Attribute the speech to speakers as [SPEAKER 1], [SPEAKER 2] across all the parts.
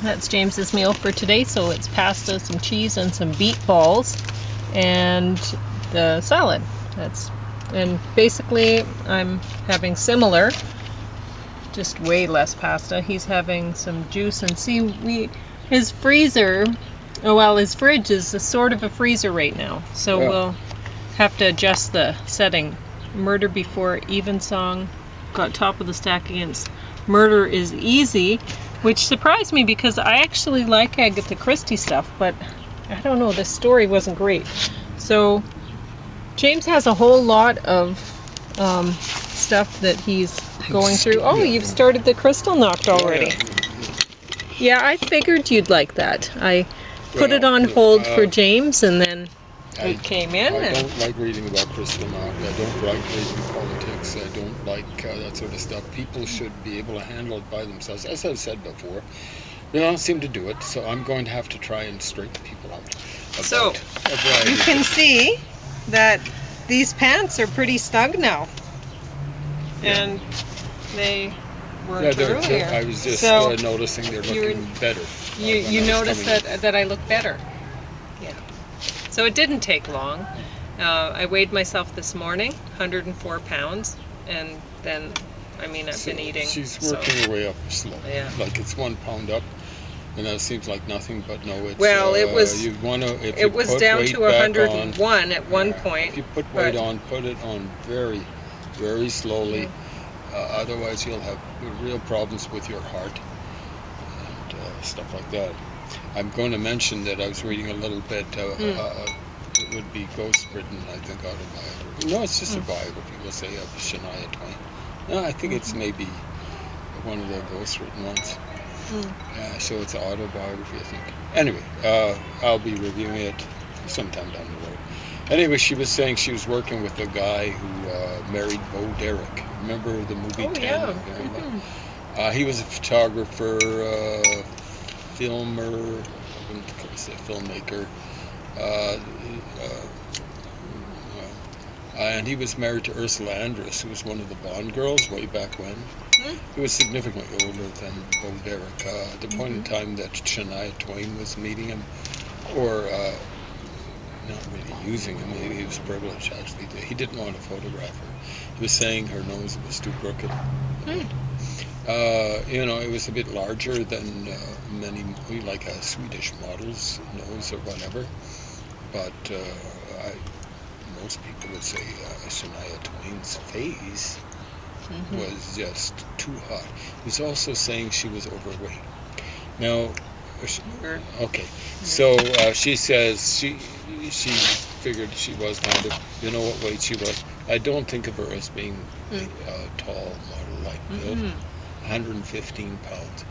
[SPEAKER 1] That's James's meal for today. So it's pasta, some cheese, and some beet balls, and the salad. And basically I'm having similar, just way less pasta. He's having some juice, and see, his freezer, his fridge is a sort of a freezer right now. So we'll have to adjust the setting. Murder Before Evensong got top of the stack against Murder is Easy, which surprised me because I actually like Agatha Christie stuff, but I don't know, this story wasn't great. So James has a whole lot of stuff that he's going through. Oh, you've started the crystal knocked already. Yeah, I figured you'd like that. I put it on hold for James, and then it came in.
[SPEAKER 2] I don't like reading about crystal knock. I don't like reading politics. I don't like that sort of stuff. People should be able to handle it by themselves. As I've said before, they don't seem to do it, so I'm going to have to try and straighten people out.
[SPEAKER 1] So, you can see that these pants are pretty snug now. And they weren't earlier.
[SPEAKER 2] I was just noticing they're looking better.
[SPEAKER 1] You noticed that I look better. Yeah. So it didn't take long. I weighed myself this morning, 104 pounds, and then, I've been eating.
[SPEAKER 2] She's working her way up slow.
[SPEAKER 1] Yeah.
[SPEAKER 2] Like it's 1 pound up, and that seems like nothing, but no, it's...
[SPEAKER 1] Well, it was down to 101 at one point.
[SPEAKER 2] If you put weight on, put it on very, very slowly. Otherwise, you'll have real problems with your heart and stuff like that. I'm going to mention that I was reading a little bit. It would be ghost-written, I think, autobiography. No, it's just a biography, we'll say, of Shania Twain. No, I think it's maybe one of the ghost-written ones. So it's an autobiography, I think. Anyway, I'll be reviewing it sometime down the road. Anyway, she was saying she was working with a guy who married Bo Derek. Remember the movie 10? Yeah. He was a photographer, filmer, I wouldn't say filmmaker. And he was married to Ursula Andress, who was one of the Bond girls way back when. He was significantly older than Bo Derek. At the point in time that Shania Twain was meeting him, or not really using him, he was privileged actually. He didn't want to photograph her. He was saying her nose was too crooked. It was a bit larger than many, like a Swedish model's nose or whatever. But most people would say Shania Twain's face was just too hot. He was also saying she was overweight. Now, okay, so she says she figured she was kind of, what weight she was. I don't think of her as being a tall model like built. 115 pounds.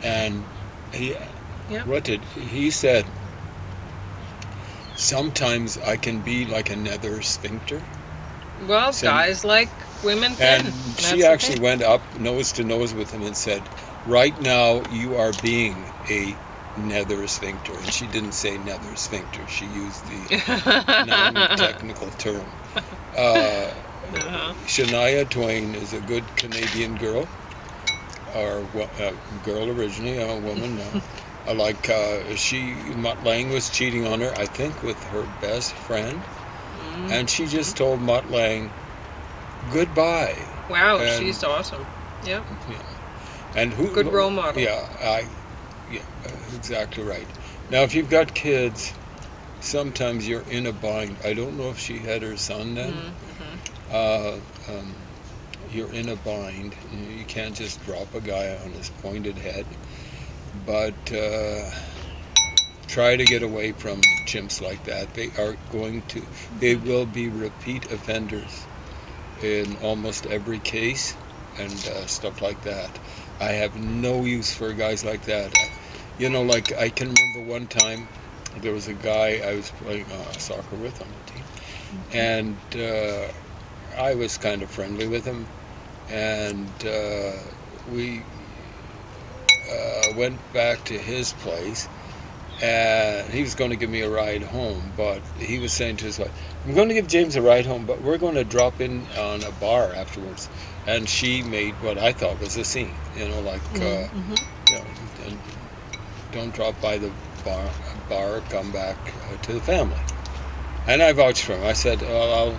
[SPEAKER 2] And he said, sometimes I can be like a nether sphincter.
[SPEAKER 1] Well, guys like women thin.
[SPEAKER 2] And she actually went up nose to nose with him and said, right now you are being a nether sphincter. And she didn't say nether sphincter. She used the non-technical term. Shania Twain is a good Canadian girl. Or girl originally, a woman now. Mutt Lange was cheating on her, I think, with her best friend. And she just told Mutt Lange goodbye.
[SPEAKER 1] Wow, she's awesome. Yep.
[SPEAKER 2] Yeah. And
[SPEAKER 1] good role model.
[SPEAKER 2] Yeah, exactly right. Now, if you've got kids, sometimes you're in a bind. I don't know if she had her son then. You're in a bind. You can't just drop a guy on his pointed head. But try to get away from chimps like that. They will be repeat offenders in almost every case and stuff like that. I have no use for guys like that. Like I can remember one time there was a guy I was playing soccer with on the team. And I was kind of friendly with him. And we went back to his place, and he was going to give me a ride home, but he was saying to his wife, I'm going to give James a ride home, but we're going to drop in on a bar afterwards. And she made what I thought was a scene, and don't drop by the bar, come back to the family. And I vouched for him. I said, well,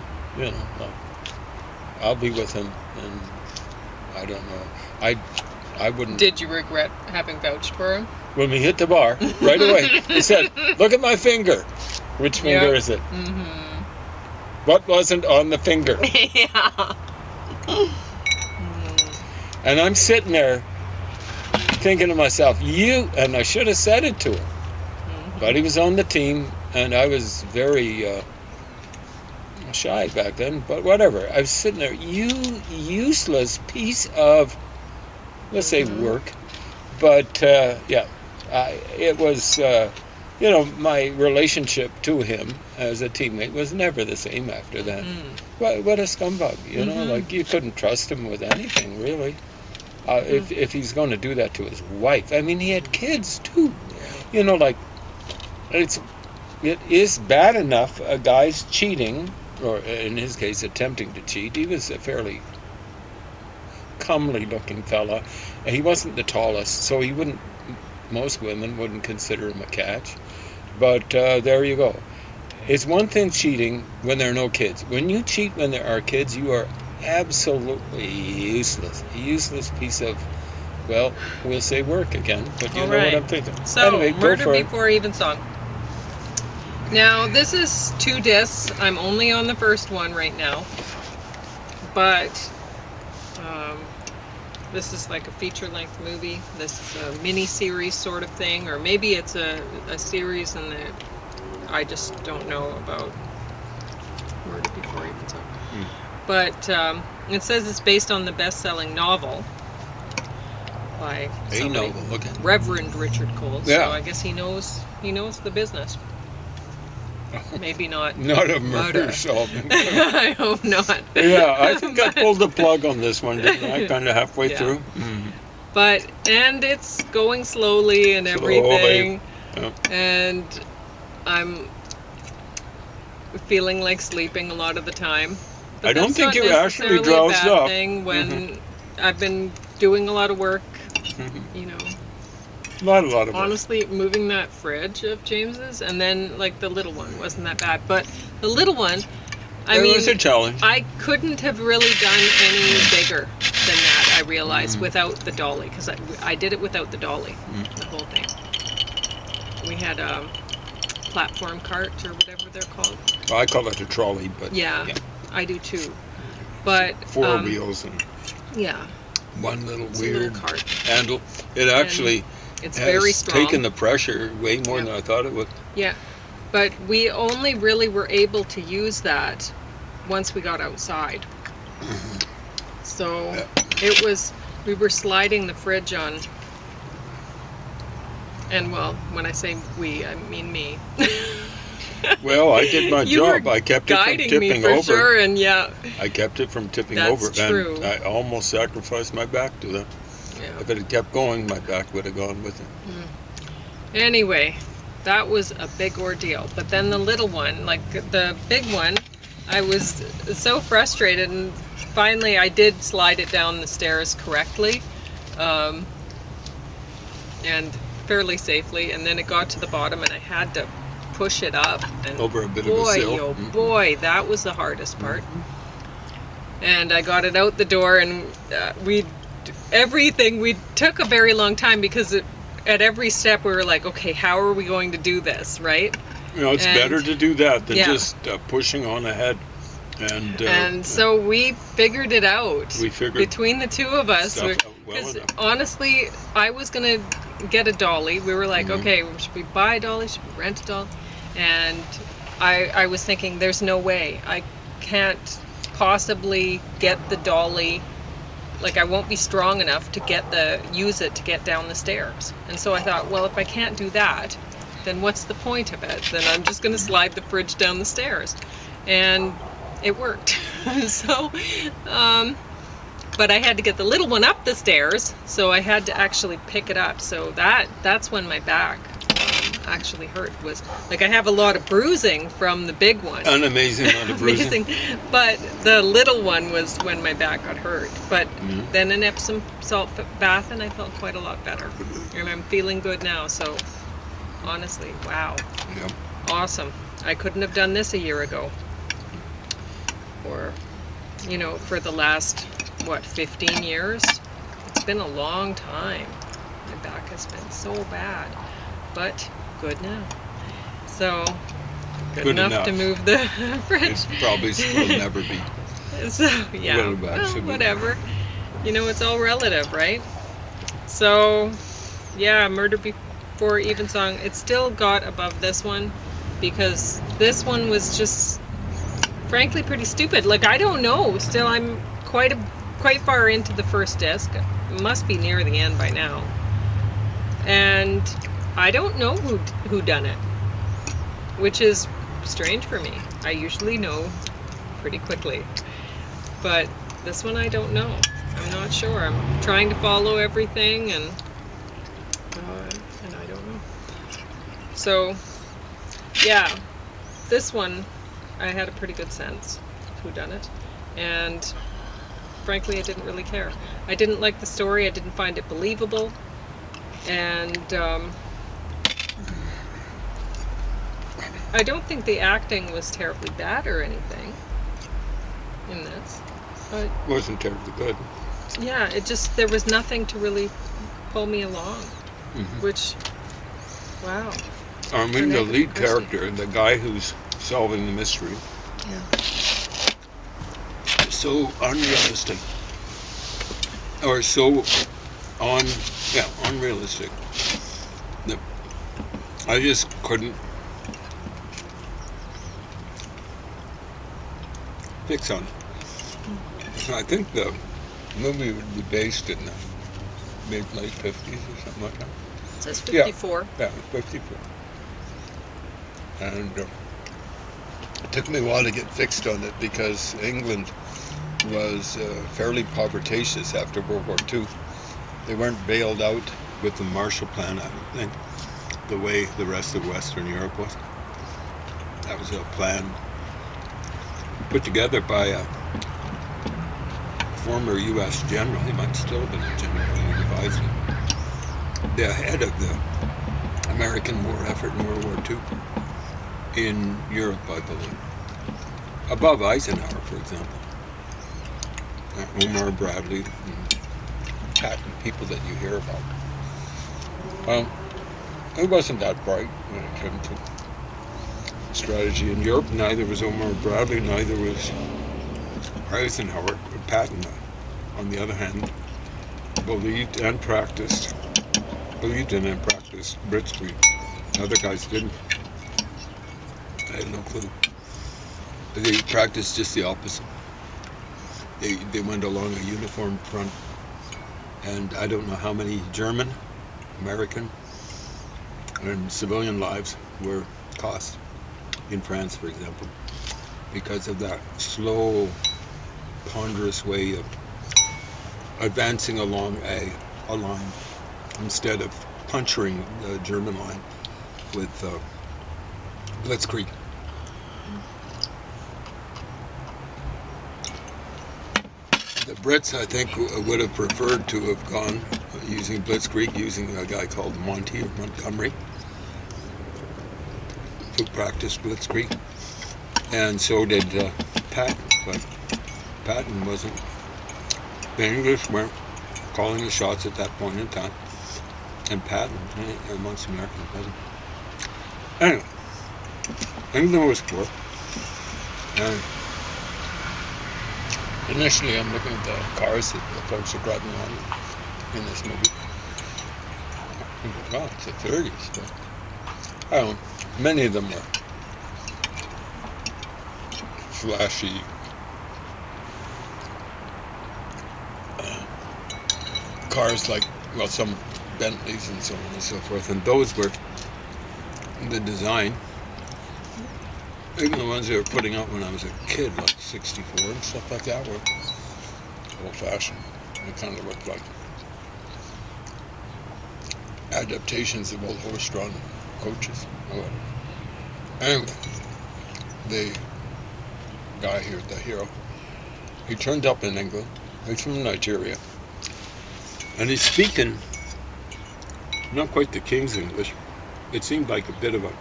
[SPEAKER 2] I'll be with him, and I don't know. I wouldn't.
[SPEAKER 1] Did you regret having vouched for him?
[SPEAKER 2] When we hit the bar, right away, he said, look at my finger. Which finger is it?
[SPEAKER 1] Mm-hmm.
[SPEAKER 2] What wasn't on the finger?
[SPEAKER 1] Yeah.
[SPEAKER 2] And I'm sitting there thinking to myself, and I should have said it to him. But he was on the team, and I was very shy back then, but whatever. I was sitting there, you useless piece of, let's say, work. But, it was, my relationship to him as a teammate was never the same after that. What a scumbag, like you couldn't trust him with anything, really. If he's going to do that to his wife. I mean, he had kids, too. It is bad enough a guy's cheating, or in his case, attempting to cheat. He was a fairly comely-looking fella. He wasn't the tallest, so most women wouldn't consider him a catch. But there you go. It's one thing cheating when there are no kids. When you cheat when there are kids, you are absolutely useless. A useless piece of, well, we'll say work again, but you know what I'm thinking.
[SPEAKER 1] So,
[SPEAKER 2] anyway,
[SPEAKER 1] Murder Before Evensong. Now, this is 2 discs. I'm only on the first one right now. But this is like a feature-length movie. This is a mini-series sort of thing, or maybe it's a series and I just don't know about Murder Before Evensong. But it says it's based on the best-selling novel by Reverend Richard Cole.
[SPEAKER 2] Yeah.
[SPEAKER 1] So I guess he knows the business. Maybe not.
[SPEAKER 2] Not a murder solving.
[SPEAKER 1] I hope not.
[SPEAKER 2] Yeah, I think I pulled the plug on this one, didn't I? Kind of halfway through.
[SPEAKER 1] And it's going slowly and everything.
[SPEAKER 2] Yeah.
[SPEAKER 1] And I'm feeling like sleeping a lot of the time. But
[SPEAKER 2] I don't think you actually drowsed off.
[SPEAKER 1] Thing when I've been doing a lot of work,
[SPEAKER 2] A lot of work.
[SPEAKER 1] Honestly, moving that fridge of James's, and then like the little one wasn't that bad, but the little one,
[SPEAKER 2] it was a challenge.
[SPEAKER 1] I couldn't have really done any bigger than that. I realized without the dolly, because I did it without the dolly, the whole thing. We had a platform cart or whatever they're called.
[SPEAKER 2] Well, I call it a trolley, but
[SPEAKER 1] yeah. I do too. But
[SPEAKER 2] 4 wheels and one little weird
[SPEAKER 1] cart
[SPEAKER 2] handle. It actually
[SPEAKER 1] it's very strong.
[SPEAKER 2] Taken the pressure way more than I thought it would.
[SPEAKER 1] Yeah, but we only really were able to use that once we got outside. So we were sliding the fridge on. And well, when I say we, I mean me.
[SPEAKER 2] Well, I did my job. I kept it from tipping
[SPEAKER 1] me for
[SPEAKER 2] over.
[SPEAKER 1] Sure, and
[SPEAKER 2] I kept it from tipping
[SPEAKER 1] That's
[SPEAKER 2] over.
[SPEAKER 1] True.
[SPEAKER 2] And I almost sacrificed my back to that. Yeah. If it had kept going, my back would have gone with it.
[SPEAKER 1] Anyway, that was a big ordeal. But then the little one, like the big one, I was so frustrated, and finally I did slide it down the stairs correctly, and fairly safely, and then it got to the bottom and I had to push it up, and
[SPEAKER 2] over a bit of a sill.
[SPEAKER 1] Boy, that was the hardest part. And I got it out the door, and we took a very long time, because at every step we were like, okay, how are we going to do this, right?
[SPEAKER 2] It's better to do that than just pushing on ahead. And
[SPEAKER 1] so we figured it out. Between the two of us. Because honestly, I was going to get a dolly. We were like, okay, should we buy a dolly? Should we rent a dolly? And I was thinking, there's no way. I can't possibly get the dolly. Like, I won't be strong enough to use it to get down the stairs. And so I thought, well, if I can't do that, then what's the point of it? Then I'm just going to slide the fridge down the stairs. And it worked. But I had to get the little one up the stairs, so I had to actually pick it up. So that's when my back actually hurt. Was like I have a lot of bruising from the big one.
[SPEAKER 2] An amazing amount of bruising.
[SPEAKER 1] Amazing. But the little one was when my back got hurt. But then an Epsom salt bath and I felt quite a lot better. And I'm feeling good now. So honestly, wow.
[SPEAKER 2] Yep.
[SPEAKER 1] Awesome. I couldn't have done this a year ago. Or, you know, for the last, 15 years? It's been a long time. My back has been so bad. But good now. So, good enough to move the fridge.
[SPEAKER 2] It probably will never be.
[SPEAKER 1] So, yeah, whatever. You know, it's all relative, right? So, yeah, Murder Before Evensong, it still got above this one because this one was just, frankly, pretty stupid. Like, I don't know. Still, I'm quite far into the first disc. It must be near the end by now. And I don't know who done it, which is strange for me. I usually know pretty quickly. But this one I don't know. I'm not sure. I'm trying to follow everything and I don't know. So, yeah, this one I had a pretty good sense of who done it. And frankly, I didn't really care. I didn't like the story. I didn't find it believable. And I don't think the acting was terribly bad or anything in this. But
[SPEAKER 2] wasn't terribly good.
[SPEAKER 1] Yeah, there was nothing to really pull me along. Which, wow.
[SPEAKER 2] I mean, the lead character, the guy who's solving the mystery, so unrealistic. Or so unrealistic. That I just couldn't fix on it. So I think the movie would be based in the mid-late 50s or something like that.
[SPEAKER 1] It says 54.
[SPEAKER 2] Yeah, 54. And it took me a while to get fixed on it because England was fairly povertatious after World War II. They weren't bailed out with the Marshall Plan, I don't think, the way the rest of Western Europe was. That was a plan put together by a former U.S. general. He might still have been a general who advised the head of the American war effort in World War II in Europe, I believe. Above Eisenhower, for example. Omar Bradley and Patton, people that you hear about. He wasn't that bright when it came to strategy in Europe. Neither was Omar Bradley, neither was Eisenhower. Patton, on the other hand, believed in and practiced blitzkrieg. Other guys didn't. I had no clue. They practiced just the opposite. They went along a uniform front, and I don't know how many German, American, and civilian lives were cost in France, for example, because of that slow, ponderous way of advancing along a line instead of puncturing the German line with blitzkrieg. The Brits, I think, would have preferred to have gone using blitzkrieg, using a guy called Monty or Montgomery, who practiced blitzkrieg, and so did Patton. But Patton wasn't. The English weren't calling the shots at that point in time, and Patton, amongst Americans, wasn't. Anyway, England was poor. And initially, I'm looking at the cars that the folks are driving on in this movie. Well, it's the 30s, but I don't know. Many of them were flashy cars, like, well, some Bentleys and so on and so forth, and those were the design. Even the ones they were putting out when I was a kid, like 64 and stuff like that, were old-fashioned. They kind of looked like adaptations of old horse-drawn coaches or whatever. Anyway, the guy here, the hero, he turned up in England. He's from Nigeria. And he's speaking not quite the King's English. It seemed like a bit of a...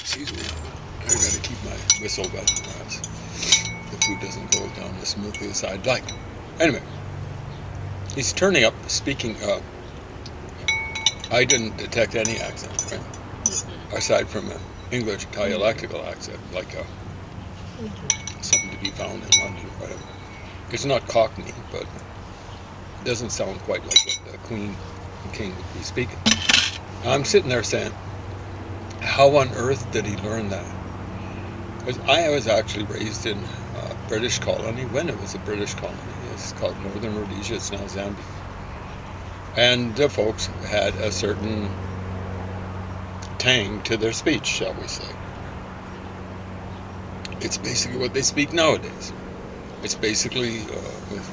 [SPEAKER 2] Excuse me. I gotta keep my whistle wet, otherwise the food doesn't go down as smoothly as I'd like. Anyway, he's turning up, speaking. I didn't detect any accent, right? Aside from an English dialectical accent, like something to be found in London or whatever. It's not Cockney, but it doesn't sound quite like what the Queen and King would be speaking. I'm sitting there saying, how on earth did he learn that? Because I was actually raised in a British colony when it was a British colony. It's called Northern Rhodesia, it's now Zambia. And the folks had a certain tang to their speech, shall we say. It's basically what they speak nowadays. It's basically, with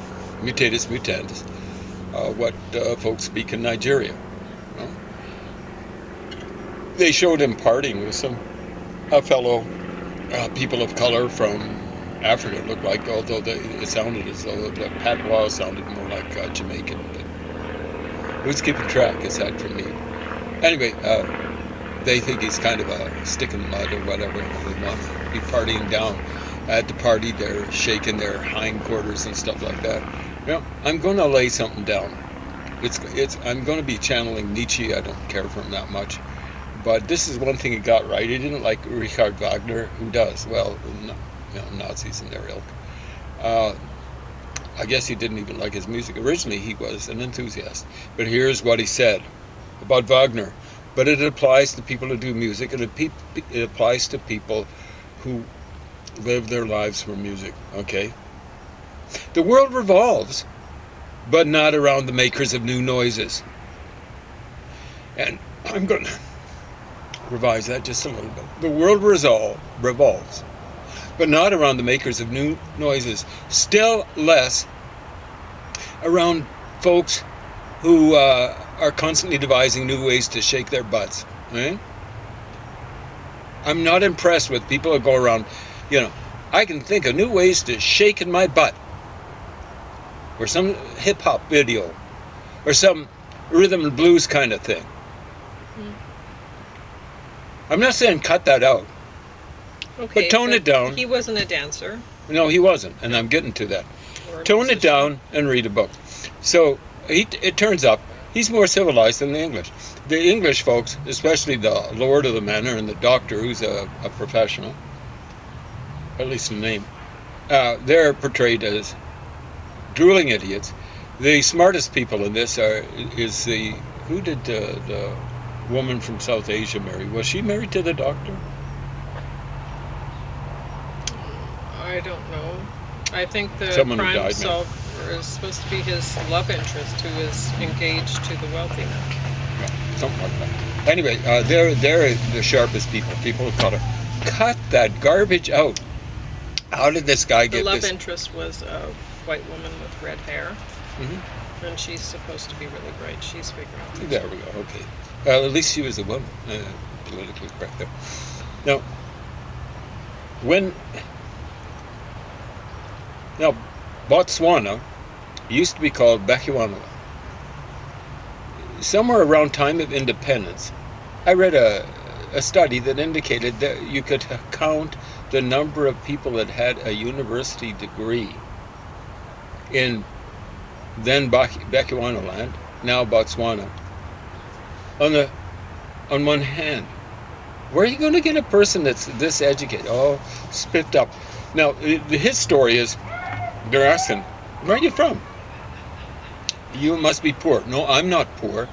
[SPEAKER 2] mutatis mutandis, what folks speak in Nigeria. You know? They showed him partying with a fellow people of color from Africa, it looked like, although it sounded as though the patois sounded more like Jamaican. But who's keeping track, aside from me? Anyway, they think he's kind of a stick in the mud or whatever, and they want to be partying down. At the party, they're shaking their hindquarters and stuff like that. You know, I'm going to lay something down. I'm going to be channeling Nietzsche. I don't care for him that much. But this is one thing he got right. He didn't like Richard Wagner. Who does? Well, Nazis and their ilk. I guess he didn't even like his music. Originally, he was an enthusiast. But here's what he said about Wagner. But it applies to people who do music, and it applies to people who live their lives for music, okay? The world revolves, but not around the makers of new noises. And I'm going to revise that just a little bit. The world revolves, but not around the makers of new noises. Still less around folks who are constantly devising new ways to shake their butts. Right? I'm not impressed with people who go around, I can think of new ways to shake in my butt. Or some hip-hop video. Or some rhythm and blues kind of thing. I'm not saying cut that out.
[SPEAKER 1] Okay,
[SPEAKER 2] but tone it down.
[SPEAKER 1] He wasn't a dancer.
[SPEAKER 2] No, he wasn't, and I'm getting to that. Tone it down and read a book. So it turns up he's more civilized than the English. The English folks, especially the Lord of the Manor and the Doctor, who's a professional, at least in name, they're portrayed as drooling idiots. The smartest people in this who did the woman from South Asia marry? Was she married to the Doctor?
[SPEAKER 1] I don't know. I think the
[SPEAKER 2] Someone who
[SPEAKER 1] crime
[SPEAKER 2] died,
[SPEAKER 1] solver is supposed to be his love interest, who is engaged to the wealthy man.
[SPEAKER 2] Yeah, something like that. Anyway, they're the sharpest people of color. Cut that garbage out. How did this guy get this?
[SPEAKER 1] The love interest was a white woman with red hair.
[SPEAKER 2] Mm-hmm.
[SPEAKER 1] And she's supposed to be really bright. She's figuring out things.
[SPEAKER 2] There we go, okay. At least she was a woman. Politically correct there. Now, Botswana used to be called Bechuanaland. Somewhere around time of independence, I read a study that indicated that you could count the number of people that had a university degree in then Bechuanaland, now Botswana, on one hand. Where are you going to get a person that's this educated? Oh, spiffed up. Now, his story is, they're asking, where are you from? You must be poor. No, I'm not poor.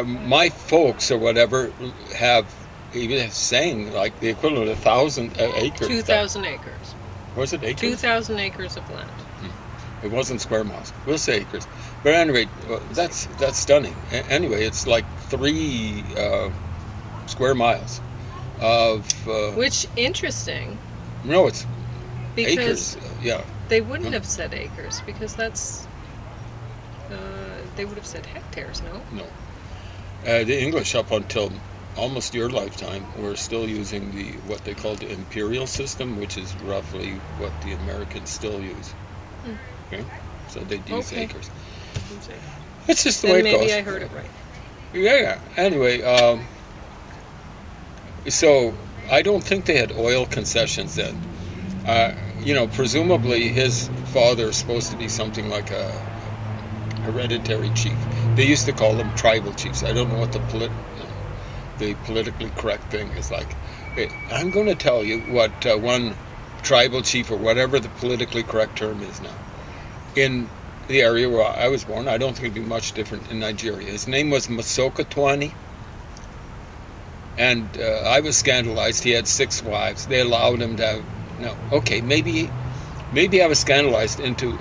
[SPEAKER 2] My folks or whatever have, he was saying, like the equivalent of 1,000 acres.
[SPEAKER 1] 2,000 acres.
[SPEAKER 2] Was it acres?
[SPEAKER 1] 2,000 acres of land.
[SPEAKER 2] It wasn't square miles. We'll say acres. But anyway, that's stunning. Anyway, it's like 3 square miles of...
[SPEAKER 1] Which, interesting.
[SPEAKER 2] No, it's
[SPEAKER 1] because
[SPEAKER 2] acres. Yeah.
[SPEAKER 1] They wouldn't have said acres, because that's They would have said hectares, no?
[SPEAKER 2] No. The English, up until almost your lifetime, were still using what they called the imperial system, which is roughly what the Americans still use. Okay? So they'd use acres. It's just the way it goes.
[SPEAKER 1] Maybe I heard it right.
[SPEAKER 2] Yeah. Anyway, so I don't think they had oil concessions then. Presumably his father is supposed to be something like a hereditary chief. They used to call them tribal chiefs. I don't know what the politically correct thing is like. I'm going to tell you what one tribal chief, or whatever the politically correct term is now, in the area where I was born, I don't think it'd be much different in Nigeria. His name was Masokatwani, and I was scandalized. He had 6 wives. They allowed him to have, no, okay, maybe I was scandalized into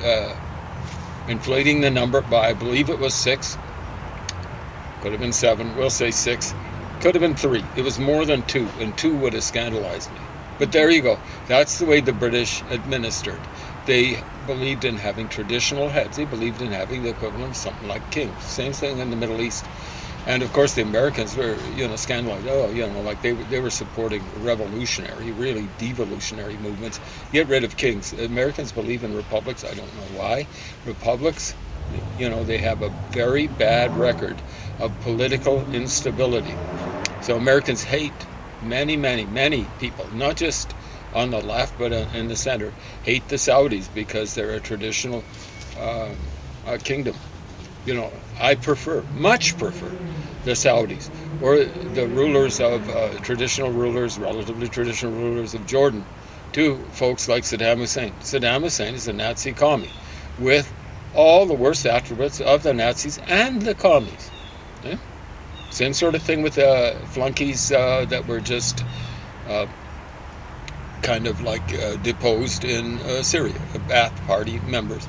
[SPEAKER 2] inflating the number by, I believe it was 6. Could have been 7. We'll say 6. Could have been 3. It was more than 2, and 2 would have scandalized me. But there you go. That's the way the British administered. They believed in having traditional heads. They believed in having the equivalent of something like kings. Same thing in the Middle East. And of course, the Americans were, scandalized. Like they were supporting revolutionary, really devolutionary movements. Get rid of kings. Americans believe in republics. I don't know why. Republics, they have a very bad record of political instability. So Americans hate many people, not just on the left, but in the center, hate the Saudis because they're a traditional kingdom. I much prefer the Saudis or the rulers of relatively traditional rulers of Jordan, to folks like Saddam Hussein. Saddam Hussein is a Nazi commie with all the worst attributes of the Nazis and the commies. Yeah? Same sort of thing with the flunkies that were just kind of like deposed in Syria, Ba'ath Party members.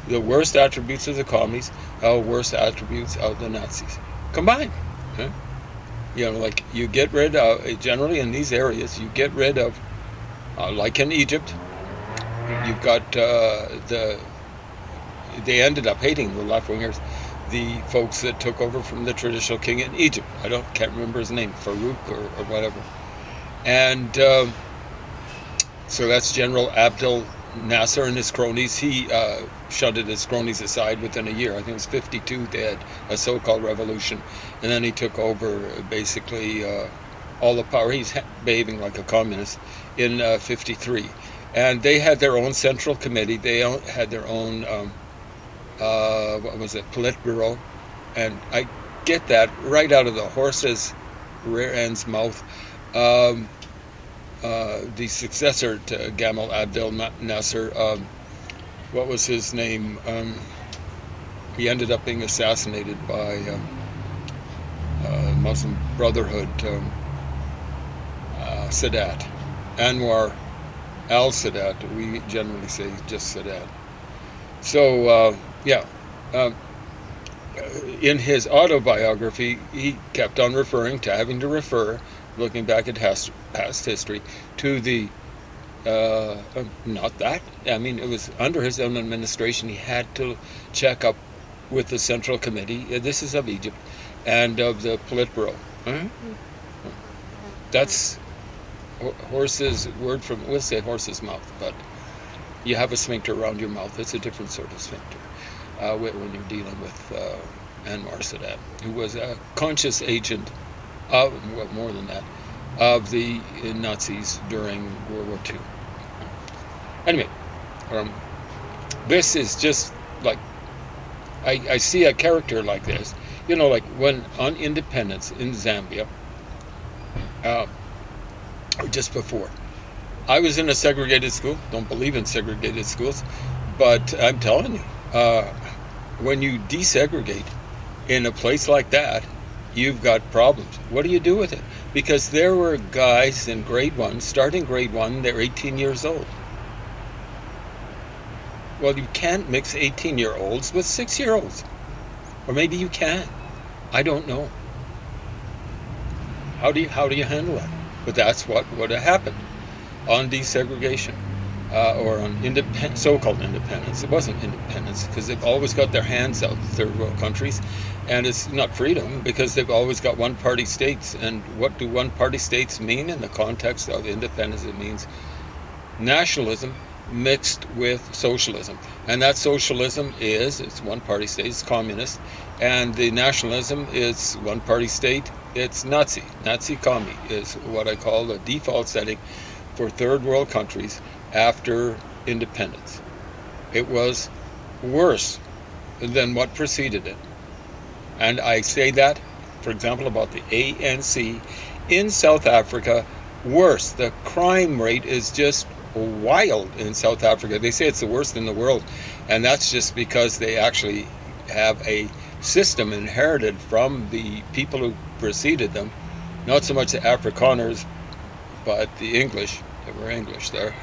[SPEAKER 2] The worst attributes of the commies, worst attributes of the Nazis combined. Huh? Like you get rid of, generally in these areas, you get rid of, like in Egypt, you've got they ended up hating the left-wingers, the folks that took over from the traditional king in Egypt. Can't remember his name, Farouk or whatever. And so that's General Abdel Nasser and his cronies. He shunted his cronies aside within a year. I think it was 52. They had a so-called revolution, and then he took over basically all the power. He's behaving like a communist in 53, and they had their own central committee. They had their own Politburo, and I get that right out of the horse's rear end's mouth. The successor to Gamal Abdel Nasser, what was his name? He ended up being assassinated by Muslim Brotherhood, Sadat, Anwar al-Sadat. We generally say just Sadat. So, in his autobiography, he kept on having to refer, looking back at past history, to the, not that, it was under his own administration, he had to check up with the Central Committee, this is of Egypt, and of the Politburo. That's horse's word from, we'll say horse's mouth, but you have a sphincter around your mouth. It's a different sort of sphincter when you're dealing with Anwar Sadat, who was a conscious agent of, more than that, of the Nazis during World War II. Anyway, this is just like, I see a character like this, like when on independence in Zambia, or just before, I was in a segregated school. Don't believe in segregated schools, but I'm telling you, when you desegregate in a place like that, you've got problems. What do you do with it? Because there were guys in grade 1, starting grade 1, they're 18 years old. Well, you can't mix 18-year-olds with 6-year-olds. Or maybe you can. I don't know. How do you handle that? But that's what would have happened on desegregation. or on so-called independence. It wasn't independence because they've always got their hands out, the third world countries, and it's not freedom because they've always got one-party states. And what do one-party states mean in the context of independence? It means nationalism mixed with socialism, and that socialism it's one-party state, it's communist, and the nationalism is one-party state, it's Nazi commie is what I call the default setting for third world countries after independence. It was worse than what preceded it. And I say that, for example, about the ANC in South Africa, worse. The crime rate is just wild in South Africa. They say it's the worst in the world, and that's just because they actually have a system inherited from the people who preceded them, not so much the Afrikaners, but the English. There were English there,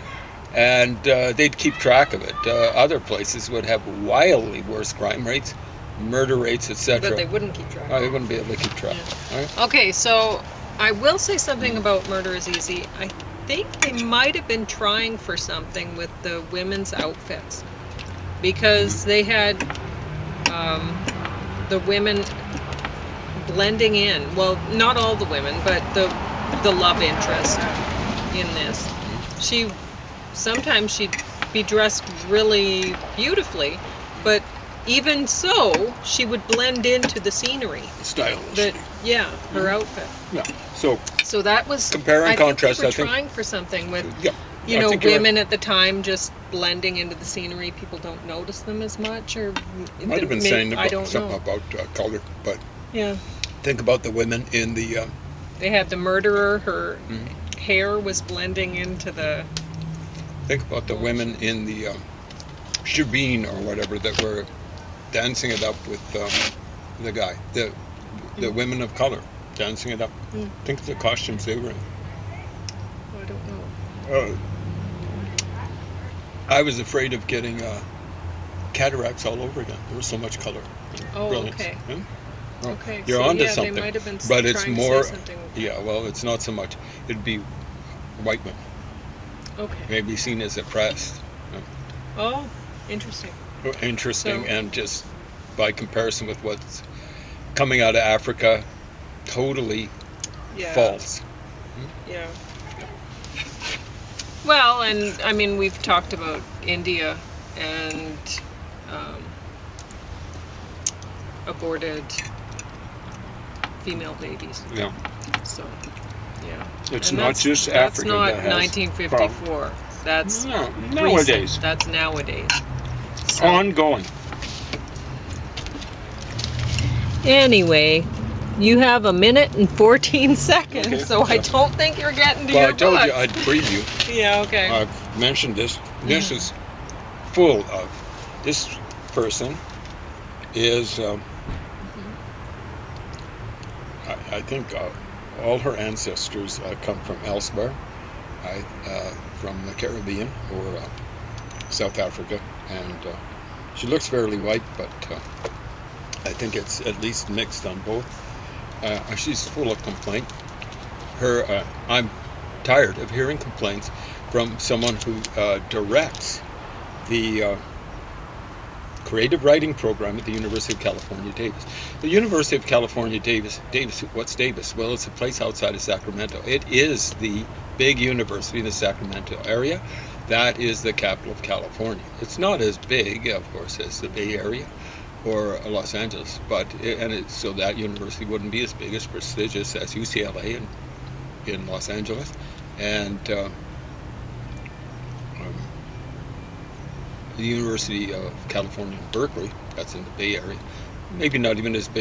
[SPEAKER 2] and they'd keep track of it. Other places would have wildly worse crime rates, murder rates, etc.
[SPEAKER 1] But they wouldn't keep track.
[SPEAKER 2] They wouldn't be able to keep track.
[SPEAKER 1] Yeah.
[SPEAKER 2] Right?
[SPEAKER 1] Okay, so I will say something about Murder is Easy. I think they might have been trying for something with the women's outfits, because they had the women blending in. Well, not all the women, but the love interest in this. Sometimes she'd be dressed really beautifully, but even so, she would blend into the scenery.
[SPEAKER 2] Stylish.
[SPEAKER 1] Her outfit.
[SPEAKER 2] Yeah.
[SPEAKER 1] So that was
[SPEAKER 2] compare and contrast.
[SPEAKER 1] They were trying for something with women at the time just blending into the scenery. People don't notice them as much, or
[SPEAKER 2] might have been saying
[SPEAKER 1] something
[SPEAKER 2] about color, but
[SPEAKER 1] yeah.
[SPEAKER 2] Think about the women in the.
[SPEAKER 1] They had the murderer. Her hair was blending into the.
[SPEAKER 2] Think about the women in the shebeen or whatever that were dancing it up with the guy. The women of color dancing it up. Think of the costumes they were in.
[SPEAKER 1] I don't know.
[SPEAKER 2] I was afraid of getting cataracts all over again. There was so much color.
[SPEAKER 1] Oh,
[SPEAKER 2] Brilliance.
[SPEAKER 1] okay. Okay.
[SPEAKER 2] You're onto something.
[SPEAKER 1] They might have been
[SPEAKER 2] but it's
[SPEAKER 1] trying
[SPEAKER 2] more.
[SPEAKER 1] To say something.
[SPEAKER 2] Yeah, well, it's not so much. It'd be white women.
[SPEAKER 1] Okay.
[SPEAKER 2] Maybe seen as oppressed.
[SPEAKER 1] Oh, interesting.
[SPEAKER 2] Interesting, and just by comparison with what's coming out of Africa, totally false.
[SPEAKER 1] Yeah. Well, and I mean, we've talked about India and aborted female babies.
[SPEAKER 2] Yeah.
[SPEAKER 1] So, yeah.
[SPEAKER 2] It's not just Africa.
[SPEAKER 1] That's not 1954. That's
[SPEAKER 2] nowadays.
[SPEAKER 1] Recent. That's nowadays. So.
[SPEAKER 2] Ongoing.
[SPEAKER 1] Anyway, you have 1 minute and 14 seconds, so I don't think you're getting to your book.
[SPEAKER 2] Well, I told you I'd preview.
[SPEAKER 1] Yeah, okay.
[SPEAKER 2] I've mentioned this. This is full of. This person is. I think all her ancestors come from elsewhere, from the Caribbean or South Africa, and she looks fairly white, but I think it's at least mixed on both. She's full of complaint. I'm tired of hearing complaints from someone who directs the creative writing program at the University of California, Davis. The University of California, Davis, what's Davis? Well, it's a place outside of Sacramento. It is the big university in the Sacramento area. That is the capital of California. It's not as big, of course, as the Bay Area or Los Angeles, so that university wouldn't be as big, as prestigious as UCLA in Los Angeles. And the University of California, Berkeley, that's in the Bay Area, maybe not even as big